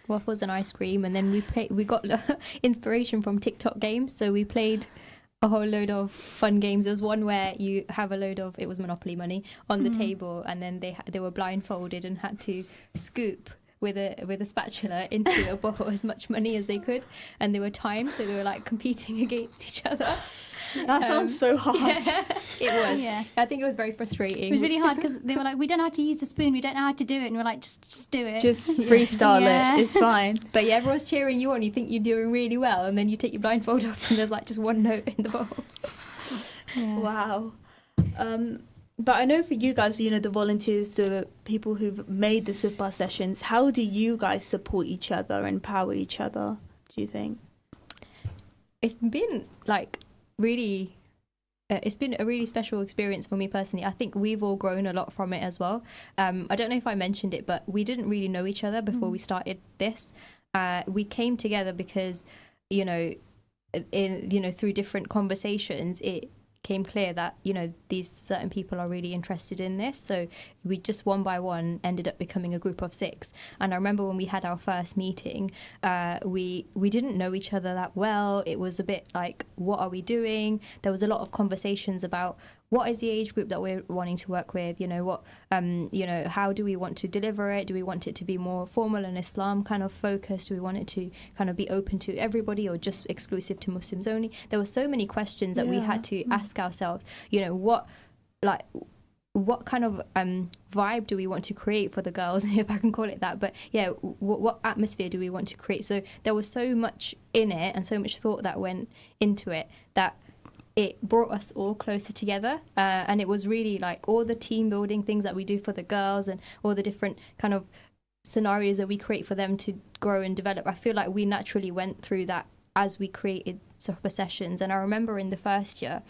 Waffles and ice cream, and then we got inspiration from TikTok games, so we played a whole load of fun games. There was one where you have a load of, it was Monopoly money on the table, and then they were blindfolded and had to scoop with a spatula into a bowl as much money as they could, and they were timed, so they were like competing against each other. That sounds so hard. Yeah, it was. Yeah. I think it was very frustrating. It was really hard because they were like, we don't know how to use a spoon, we don't know how to do it, and we're like, just do it. Just freestyle it, it's fine. But yeah, everyone's cheering you on, you think you're doing really well, and then you take your blindfold off and there's like just one note in the bowl. Wow. But I know for you guys, you know, the volunteers, the people who've made the Suhba Sessions, how do you guys support each other and empower each other, do you think? It's been like really, it's been a really special experience for me personally. I think we've all grown a lot from it as well. I don't know if I mentioned it, but we didn't really know each other before we started this. We came together because, you know, through different conversations, it came clear that, you know, these certain people are really interested in this. So we just one by one ended up becoming a group of 6. And I remember when we had our first meeting, we didn't know each other that well. It was a bit like, what are we doing? There was a lot of conversations about what is the age group that we're wanting to work with, you know, what how do we want to deliver it? Do we want it to be more formal and Islam kind of focused? Do we want it to kind of be open to everybody or just exclusive to Muslims only? There were so many questions that we had to ask ourselves, you know, what kind of vibe do we want to create for the girls, if I can call it that? But yeah, what atmosphere do we want to create? So there was so much in it and so much thought that went into it that it brought us all closer together, and it was really like all the team building things that we do for the girls and all the different kind of scenarios that we create for them to grow and develop. I feel like we naturally went through that as we created Suhba Sessions. And I remember in the first year,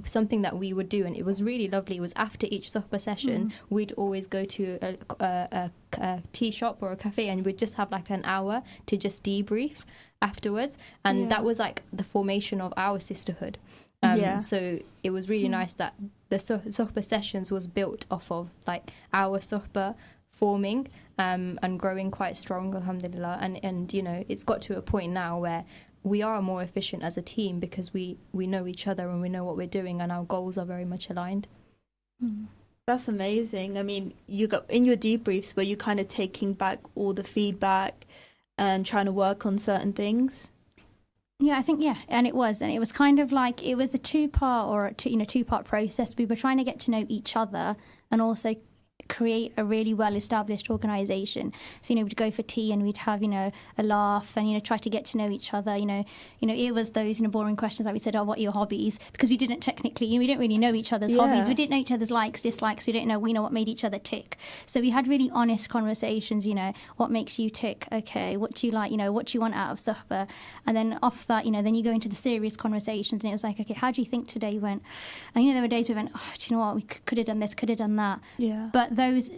something that we would do, and it was really lovely, was after each Suhba session, we'd always go to a tea shop or a cafe, and we'd just have like an hour to just debrief afterwards. And that was like the formation of our sisterhood. So it was really nice that the Suhba Sessions was built off of like our Suhba forming and growing quite strong, alhamdulillah. And you know, it's got to a point now where we are more efficient as a team because we know each other and we know what we're doing and our goals are very much aligned. That's amazing. I mean, you got in your debriefs, were you kind of taking back all the feedback and trying to work on certain things? Yeah, I think, and it was kind of like, it was a two-part process. We were trying to get to know each other and also create a really well-established organisation. So, we'd go for tea and we'd have, a laugh and, try to get to know each other. It was those, boring questions like we said, what are your hobbies? Because we didn't technically, we didn't really know each other's hobbies. We didn't know each other's likes, dislikes. We didn't know, what made each other tick. So we had really honest conversations, what makes you tick? Okay, what do you like? What do you want out of supper? And then off that, then you go into the serious conversations and it was like, okay, how do you think today went? And, there were days we went, oh, do you know what? We could have done this, could have done that. Yeah. But those,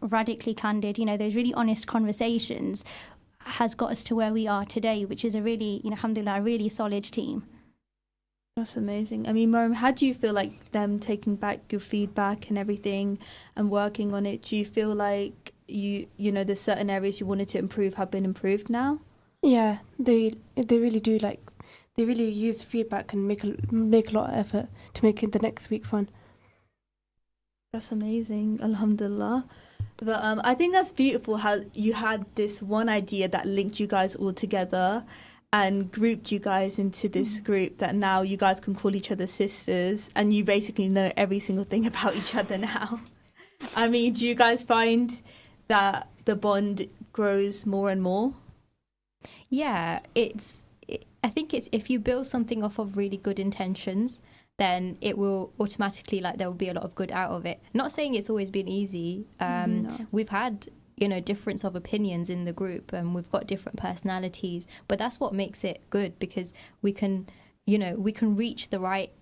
radically candid, those really honest conversations has got us to where we are today, which is a really, alhamdulillah, a really solid team. That's amazing. I mean, Mariam, how do you feel like them taking back your feedback and everything and working on it? Do you feel like there's certain areas you wanted to improve have been improved now? Yeah, they really do. Like, they really use feedback and make a lot of effort to make it the next week fun. That's amazing, alhamdulillah. But I think that's beautiful how you had this one idea that linked you guys all together and grouped you guys into this group that now you guys can call each other sisters and you basically know every single thing about each other now. I mean, do you guys find that the bond grows more and more? Yeah, I think it's if you build something off of really good intentions, then it will automatically, like, there will be a lot of good out of it. Not saying it's always been easy. No. We've had, difference of opinions in the group and we've got different personalities, but that's what makes it good because we can reach the right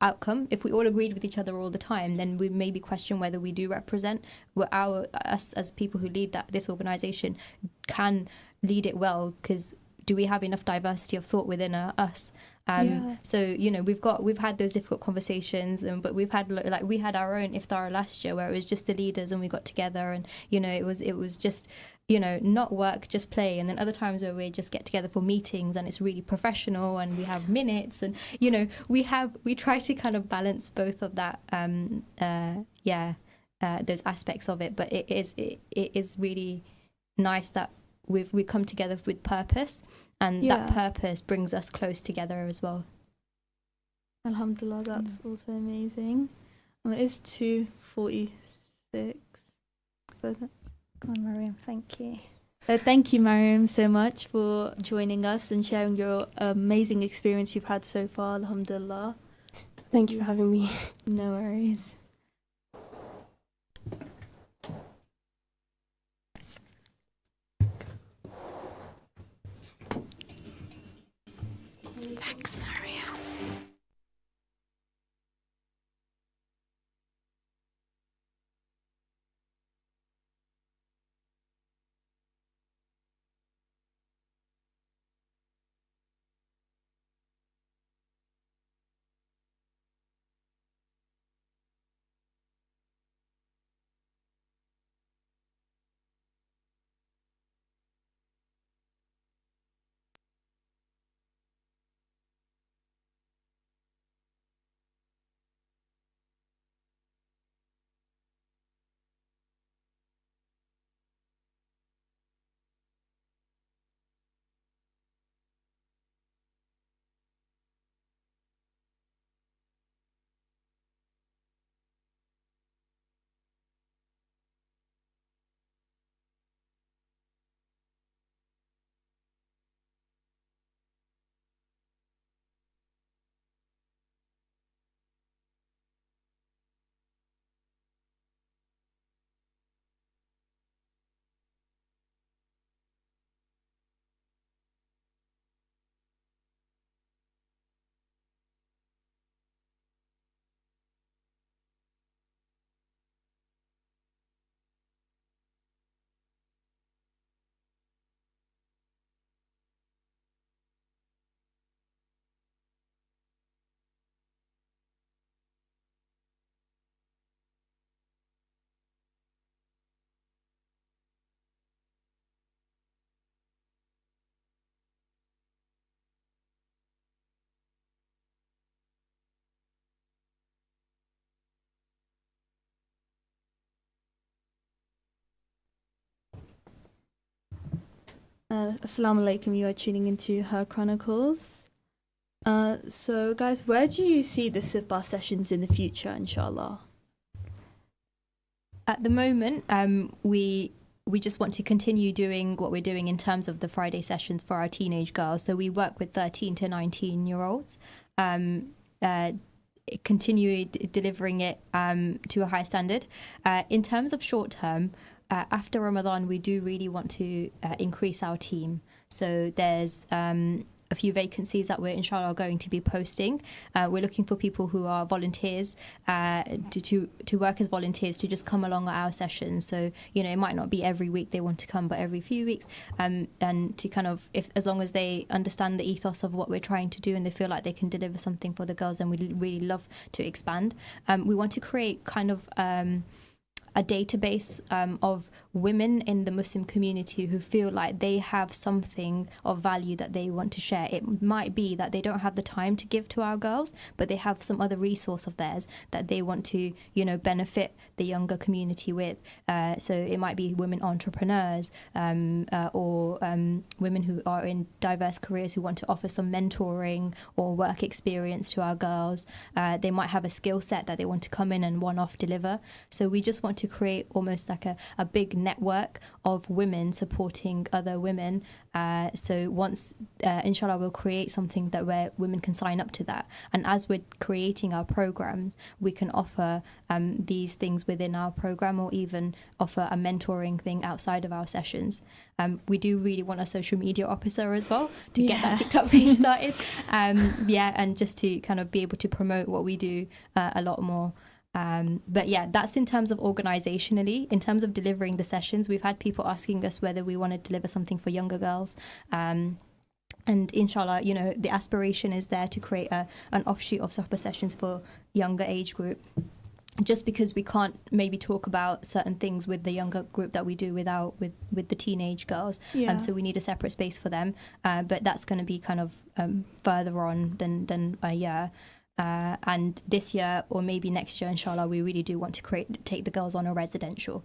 outcome. If we all agreed with each other all the time, then we maybe question whether we do represent us as people who lead this organization can lead it well, because do we have enough diversity of thought within us? So we've had those difficult conversations, but we've had we had our own iftar last year where it was just the leaders and we got together and it was just not work, just play. And then other times where we just get together for meetings and it's really professional and we have minutes and we try to kind of balance both of that those aspects of it. But it is really nice that we come together with purpose. And that purpose brings us close together as well. Alhamdulillah, that's also amazing. It's 2:46. Come on, Mariam, thank you. Thank you, Mariam, so much for joining us and sharing your amazing experience you've had so far. Alhamdulillah. Thank you for having me. No worries. Thanks, Mariam. Assalamu alaikum, you are tuning into Her Chronicles. So guys, where do you see the Supa sessions in the future, inshallah? At the moment, we just want to continue doing what we're doing in terms of the Friday sessions for our teenage girls. So we work with 13 to 19-year-olds, continue delivering it to a high standard. In terms of short term, after Ramadan, we do really want to increase our team. So there's a few vacancies that we're inshallah going to be posting. We're looking for people who are volunteers to work as volunteers to just come along at our sessions. So it might not be every week they want to come, but every few weeks, and to kind of, if as long as they understand the ethos of what we're trying to do and they feel like they can deliver something for the girls, then we'd really love to expand. We want to create kind of a database of women in the Muslim community who feel like they have something of value that they want to share. It might be that they don't have the time to give to our girls, but they have some other resource of theirs that they want to, benefit the younger community with. So it might be women entrepreneurs or women who are in diverse careers who want to offer some mentoring or work experience to our girls. They might have a skill set that they want to come in and one-off deliver. So we just want to create almost like a big network of women supporting other women. So once, inshallah, we'll create something that where women can sign up to that. And as we're creating our programs, we can offer these things within our program, or even offer a mentoring thing outside of our sessions. We do really want a social media officer as well to get that TikTok page started. And just to kind of be able to promote what we do a lot more. But yeah, that's in terms of organizationally. In terms of delivering the sessions, we've had people asking us whether we want to deliver something for younger girls. And inshallah, the aspiration is there to create an offshoot of Suhbah sessions for younger age group. Just because we can't maybe talk about certain things with the younger group that we do with the teenage girls. So we need a separate space for them. But that's going to be kind of further on than a year. And this year or maybe next year, inshallah, we really do want to take the girls on a residential.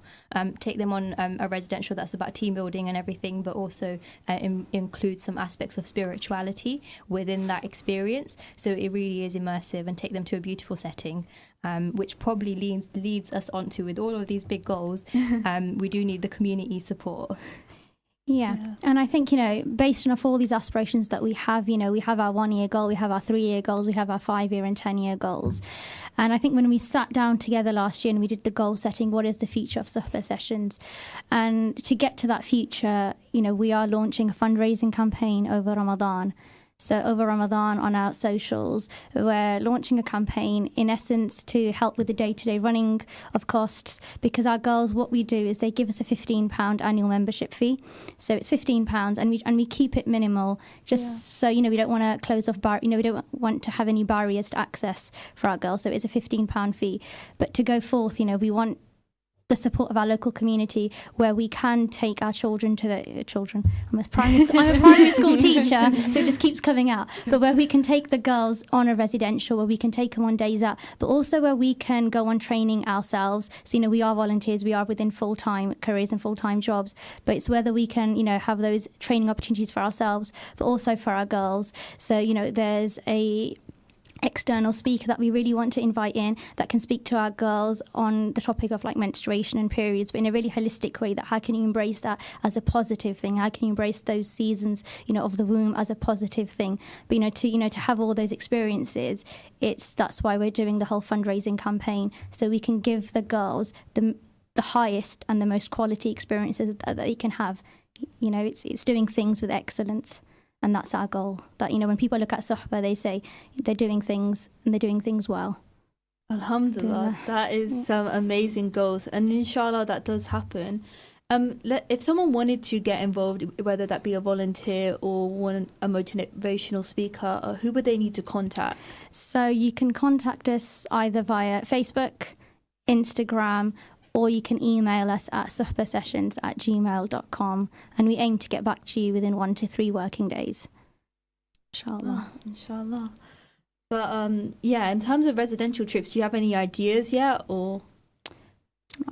Take them on a residential that's about team building and everything, but also include some aspects of spirituality within that experience. So it really is immersive, and take them to a beautiful setting, which probably leads us onto, with all of these big goals, we do need the community support. Yeah. And I think, based on all these aspirations that we have, we have our 1 year goal, we have our 3 year goals, we have our 5 year and 10 year goals. And I think when we sat down together last year and we did the goal setting, what is the future of Suhbah sessions? And to get to that future, we are launching a fundraising campaign over Ramadan. So over Ramadan on our socials, we're launching a campaign in essence to help with the day-to-day running of costs, because our girls, what we do is they give us a £15 annual membership fee. So it's £15 and we keep it minimal, just so, we don't want to close off, we don't want to have any barriers to access for our girls. So it's a £15 fee. But to go forth, we want the support of our local community, where we can take our children to the children. I'm a primary school teacher, so it just keeps coming out. But where we can take the girls on a residential, where we can take them on days out, but also where we can go on training ourselves. So, we are volunteers, we are within full-time careers and full-time jobs, but it's whether we can, have those training opportunities for ourselves, but also for our girls. So, there's a external speaker that we really want to invite in that can speak to our girls on the topic of like menstruation and periods, but in a really holistic way, that how can you embrace that as a positive thing? How can you embrace those seasons, of the womb as a positive thing? But, to have all those experiences, that's why we're doing the whole fundraising campaign, so we can give the girls the highest and the most quality experiences that they can have. It's doing things with excellence. And that's our goal. That, when people look at Suhbah, they say they're doing things, and they're doing things well. Alhamdulillah, that is some amazing goals. And inshallah, that does happen. If someone wanted to get involved, whether that be a volunteer or a motivational speaker, who would they need to contact? So you can contact us either via Facebook, Instagram, or you can email us at suhbahsessions@gmail.com, and we aim to get back to you within 1 to 3 working days. Inshallah. Inshallah. But in terms of residential trips, do you have any ideas yet, or?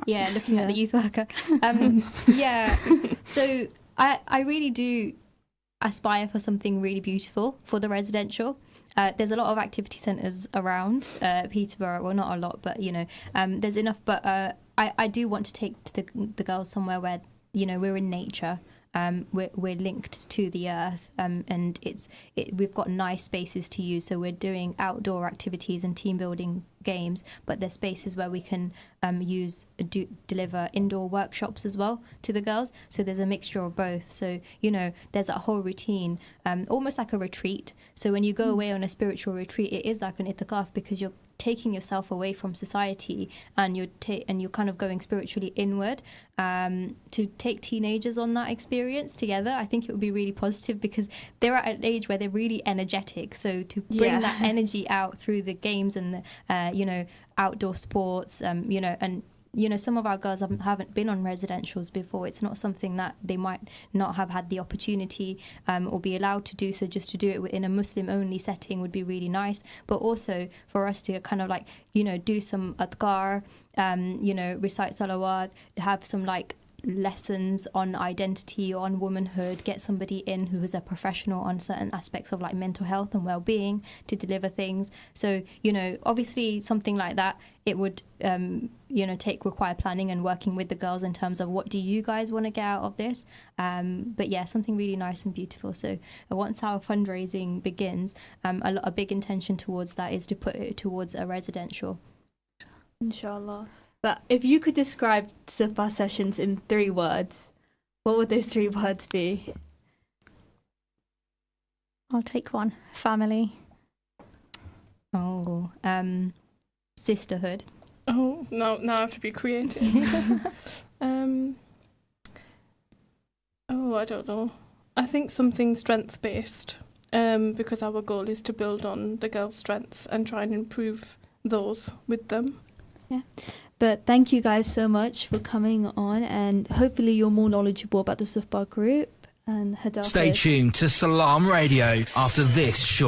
Looking at the youth worker. So I really do aspire for something really beautiful for the residential. There's a lot of activity centres around Peterborough. Well, not a lot, but there's enough. But I do want to take the girls somewhere where we're in nature. We're linked to the earth, and we've got nice spaces to use. So we're doing outdoor activities and team building games, but there's spaces where we can deliver indoor workshops as well to the girls. So there's a mixture of both. So there's that whole routine, almost like a retreat. So when you go away on a spiritual retreat, it is like an itikaf, because you're taking yourself away from society, and you're kind of going spiritually inward. To take teenagers on that experience together, I think it would be really positive, because they're at an age where they're really energetic. So to bring that energy out through the games and the outdoor sports, and some of our girls haven't been on residentials before. It's not something that they might not have had the opportunity or be allowed to do. So just to do it in a Muslim-only setting would be really nice. But also for us to kind of do some adhkar, recite salawat, have some lessons on identity, on womanhood, get somebody in who is a professional on certain aspects of mental health and well-being to deliver things. So obviously something like that, it would require planning and working with the girls in terms of what do you guys want to get out of this, but yeah, something really nice and beautiful. So once our fundraising begins, a big intention towards that is to put it towards a residential, inshallah. But if you could describe Sufa sessions in 3 words, what would those 3 words be? I'll take one. Family. Oh, sisterhood. Oh, now I have to be creative. I don't know. I think something strength-based, because our goal is to build on the girls' strengths and try and improve those with them. Yeah. But thank you guys so much for coming on, and hopefully you're more knowledgeable about the Sufa group and Hadafiz. Stay tuned to Salam Radio after this short